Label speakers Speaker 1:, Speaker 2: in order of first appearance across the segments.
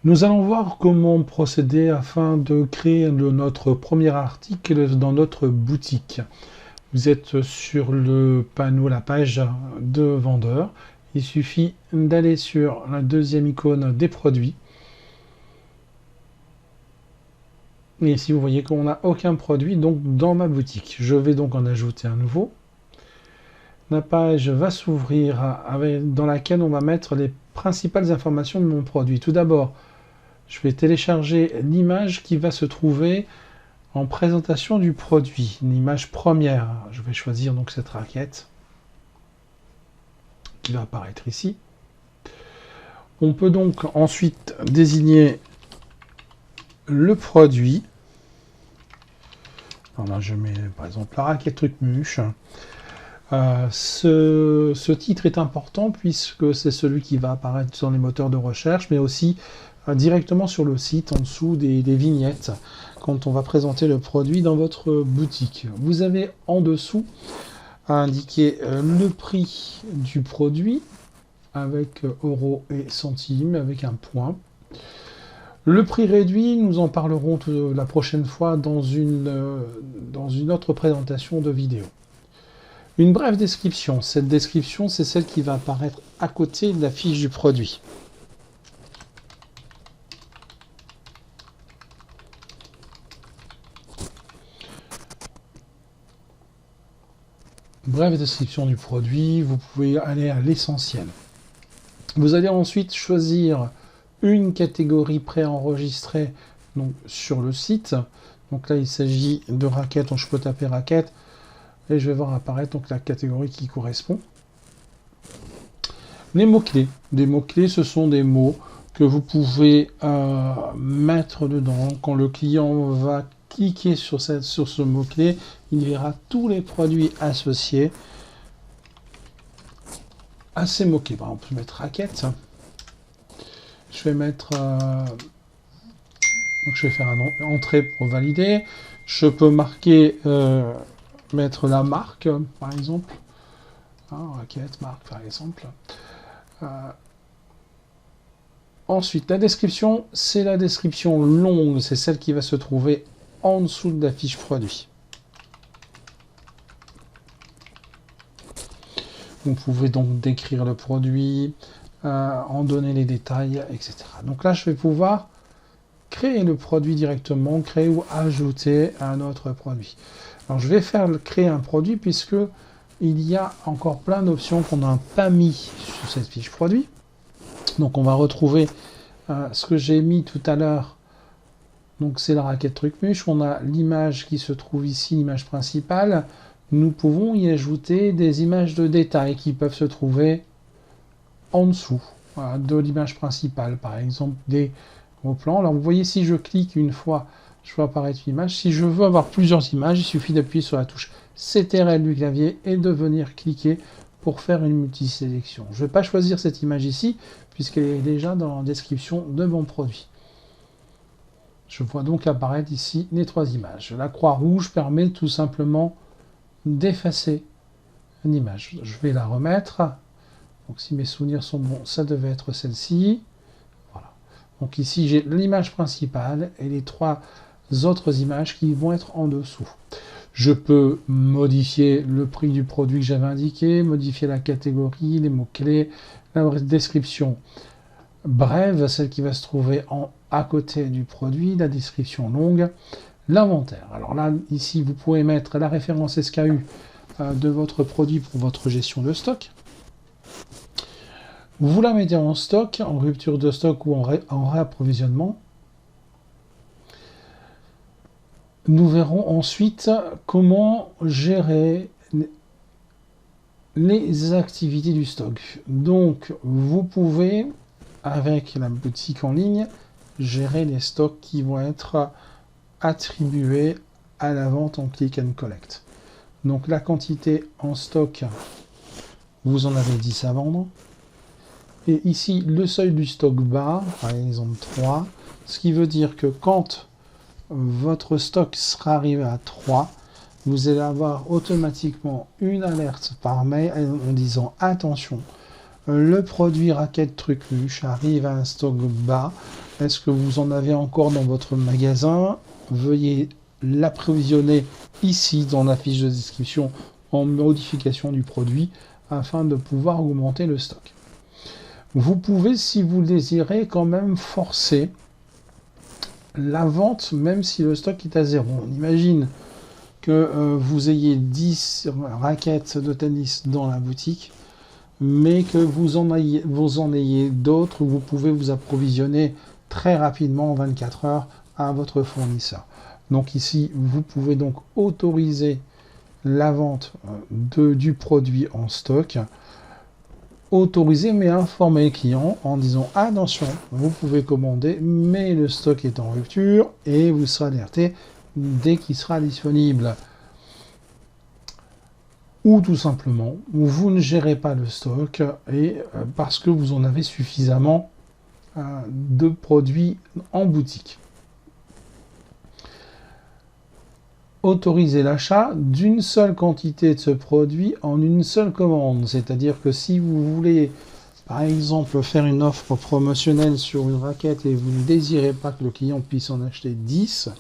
Speaker 1: Nous allons voir comment procéder afin de créer notre premier article dans notre boutique. Vous êtes sur le panneau, la page de vendeur. Il suffit d'aller sur la deuxième icône des produits. Et ici, vous voyez qu'on n'a aucun produit donc dans ma boutique. Je vais donc en ajouter un nouveau. La page va s'ouvrir dans laquelle on va mettre les principales informations de mon produit. Tout d'abord, je vais télécharger l'image qui va se trouver en présentation du produit, une image première. Je vais choisir donc cette raquette qui va apparaître ici. On peut donc ensuite désigner le produit. Alors là, je mets par exemple la raquette Trucmuche. Ce titre est important puisque c'est celui qui va apparaître sur les moteurs de recherche, mais aussi directement sur le site, en dessous des vignettes, quand on va présenter le produit dans votre boutique. Vous avez en dessous à indiquer le prix du produit, avec euros et centimes, avec un point. Le prix réduit, nous en parlerons la prochaine fois dans une autre présentation de vidéo. Une brève description. Cette description, c'est celle qui va apparaître à côté de la fiche du produit. Brève description du produit, vous pouvez aller à l'essentiel. Vous allez ensuite choisir une catégorie préenregistrée donc, sur le site. Donc là, il s'agit de raquettes, donc je peux taper raquette. Et je vais voir apparaître donc, la catégorie qui correspond. Les mots-clés. Des mots-clés, ce sont des mots que vous pouvez mettre dedans. Quand le client va cliquer sur ce mot-clé, il verra tous les produits associés à ces mots-clés. On peut mettre raquette. Je vais mettre... donc je vais faire un entrée pour valider. Je peux marquer... mettre la marque, par exemple. Raquette, marque, par exemple. Ensuite, la description, c'est la description longue. C'est celle qui va se trouver en dessous de la fiche produit. Vous pouvez donc décrire le produit, en donner les détails, etc. Donc là, je vais pouvoir créer le produit directement, créer ou ajouter un autre produit. Alors, je vais créer un produit puisque il y a encore plein d'options qu'on n'a pas mis sur cette fiche produit. Donc, on va retrouver ce que j'ai mis tout à l'heure. Donc, c'est la raquette Trucmuche. On a l'image qui se trouve ici, l'image principale. Nous pouvons y ajouter des images de détail qui peuvent se trouver en dessous de l'image principale. Par exemple, des gros plans. Alors, vous voyez, si je clique une fois, je vois apparaître une image. Si je veux avoir plusieurs images, il suffit d'appuyer sur la touche CTRL du clavier et de venir cliquer pour faire une multisélection. Je ne vais pas choisir cette image ici, puisqu'elle est déjà dans la description de mon produit. Je vois donc apparaître ici les trois images. La croix rouge permet tout simplement d'effacer une image. Je vais la remettre. Donc si mes souvenirs sont bons, ça devait être celle-ci. Voilà. Donc ici, j'ai l'image principale et les trois autres images qui vont être en dessous. Je peux modifier le prix du produit que j'avais indiqué, modifier la catégorie, les mots-clés, la description brève, celle qui va se trouver à côté du produit, la description longue, l'inventaire. Alors là, ici, vous pouvez mettre la référence SKU de votre produit pour votre gestion de stock. Vous la mettez en stock, en rupture de stock ou en réapprovisionnement. Nous verrons ensuite comment gérer les activités du stock. Donc, vous pouvez, avec la boutique en ligne, gérer les stocks qui vont être attribués à la vente en click and collect. Donc, la quantité en stock, vous en avez 10 à vendre. Et ici, le seuil du stock bas, par exemple 3, ce qui veut dire que quand votre stock sera arrivé à 3, vous allez avoir automatiquement une alerte par mail en disant attention, le produit raquette Trucmuche arrive à un stock bas, Est-ce que vous en avez encore dans votre magasin? Veuillez l'approvisionner ici dans la fiche de description en modification du produit afin de pouvoir augmenter le stock. Vous pouvez, si vous le désirez, quand même forcer la vente même si le stock est à zéro. On imagine que vous ayez 10 raquettes de tennis dans la boutique, mais que vous en ayez d'autres, vous pouvez vous approvisionner très rapidement en 24 heures à votre fournisseur. Donc ici, vous pouvez donc autoriser la vente du produit en stock, autoriser mais informer le client en disant attention, vous pouvez commander, mais le stock est en rupture et vous serez alerté dès qu'il sera disponible. Ou tout simplement, vous ne gérez pas le stock et parce que vous en avez suffisamment de produits en boutique. Autoriser l'achat d'une seule quantité de ce produit en une seule commande. C'est-à-dire que si vous voulez, par exemple, faire une offre promotionnelle sur une raquette et vous ne désirez pas que le client puisse en acheter 10,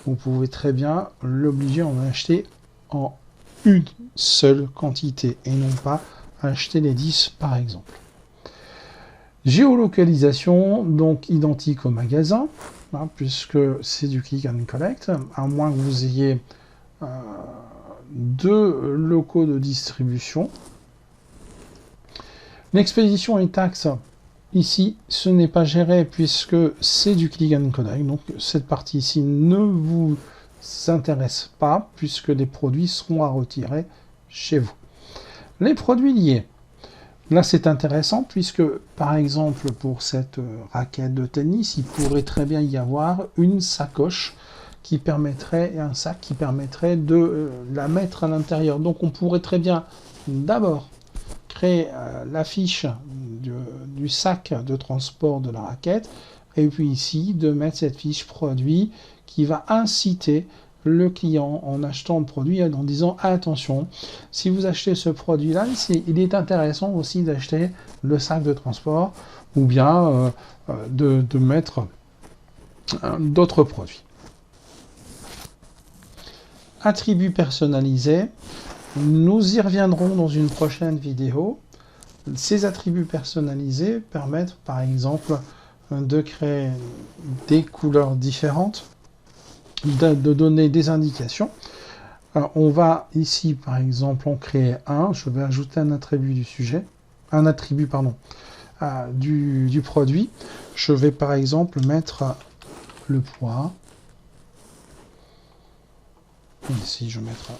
Speaker 1: vous pouvez très bien l'obliger à en acheter en une seule quantité et non pas acheter les 10 par exemple. Géolocalisation, donc identique au magasin, puisque c'est du click and collect, à moins que vous ayez deux locaux de distribution. L'expédition et taxes, ici, ce n'est pas géré puisque c'est du click and collect, donc cette partie ici ne vous s'intéresse pas puisque les produits seront à retirer chez vous. Les produits liés. Là, c'est intéressant puisque, par exemple, pour cette raquette de tennis, il pourrait très bien y avoir une sacoche qui permettrait, un sac qui permettrait de la mettre à l'intérieur. Donc, on pourrait très bien d'abord créer la fiche du sac de transport de la raquette et puis ici, de mettre cette fiche produit qui va inciter le client en achetant le produit en disant attention, si vous achetez ce produit-là, il est intéressant aussi d'acheter le sac de transport ou bien de mettre d'autres produits. Attributs personnalisés, nous y reviendrons dans une prochaine vidéo. Ces attributs personnalisés permettent par exemple de créer des couleurs différentes, de donner des indications. Alors, on va ici, par exemple, en créer un. Je vais ajouter un attribut du sujet, un attribut, pardon, du produit. Je vais, par exemple, mettre le poids. Ici, je vais mettre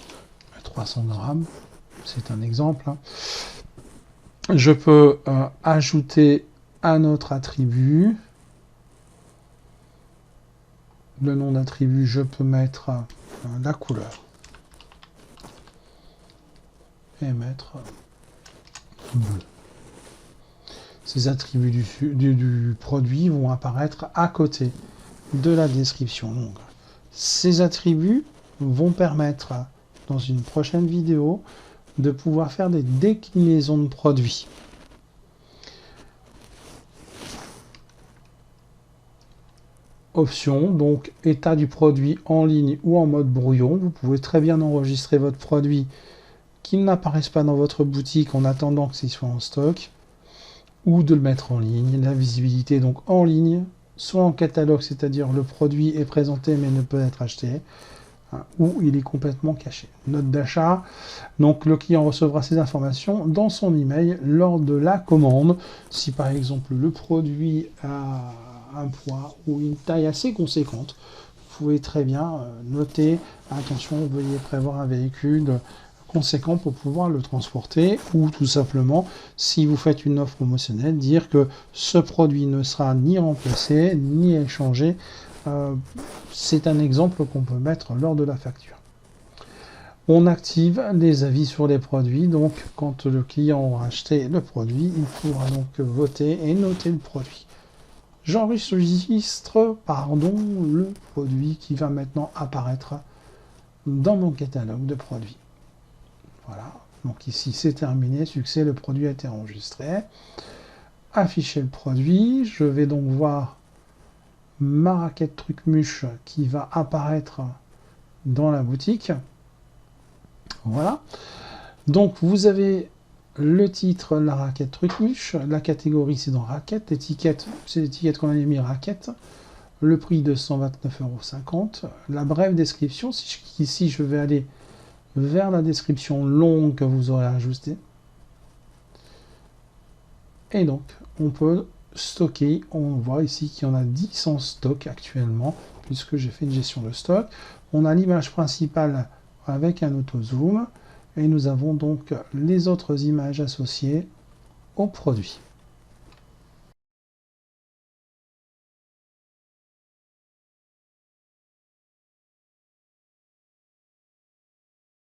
Speaker 1: 300 grammes. C'est un exemple. Je peux ajouter un autre attribut. Le nom d'attribut, je peux mettre la couleur et mettre bleu. Ces attributs du produit vont apparaître à côté de la description. Donc, ces attributs vont permettre, dans une prochaine vidéo, de pouvoir faire des déclinaisons de produits. Option, donc état du produit en ligne ou en mode brouillon. Vous pouvez très bien enregistrer votre produit qu'il n'apparaisse pas dans votre boutique en attendant qu'il soit en stock ou de le mettre en ligne. La visibilité donc en ligne, soit en catalogue, c'est-à-dire le produit est présenté mais ne peut être acheté, ou il est complètement caché. Note d'achat, donc le client recevra ces informations dans son email lors de la commande. Si par exemple le produit a un poids ou une taille assez conséquente, vous pouvez très bien noter, attention, veuillez prévoir un véhicule conséquent pour pouvoir le transporter, ou tout simplement, si vous faites une offre promotionnelle, dire que ce produit ne sera ni remplacé, ni échangé. C'est un exemple qu'on peut mettre lors de la facture. On active les avis sur les produits, donc quand le client aura acheté le produit, il pourra donc voter et noter le produit. J'enregistre le produit qui va maintenant apparaître dans mon catalogue de produits. Voilà, donc ici c'est terminé, succès, le produit a été enregistré. Afficher le produit, je vais donc voir ma raquette Trucmuche qui va apparaître dans la boutique. Voilà. Donc vous avez le titre, la raquette Trucmuche, la catégorie c'est dans raquette, l'étiquette, c'est l'étiquette qu'on a mis raquette, le prix de 129,50 €, la brève description, ici je vais aller vers la description longue que vous aurez ajoutée. Et donc, on peut stocker, on voit ici qu'il y en a 10 en stock actuellement, puisque j'ai fait une gestion de stock. On a l'image principale avec un auto-zoom, et nous avons donc les autres images associées au produit.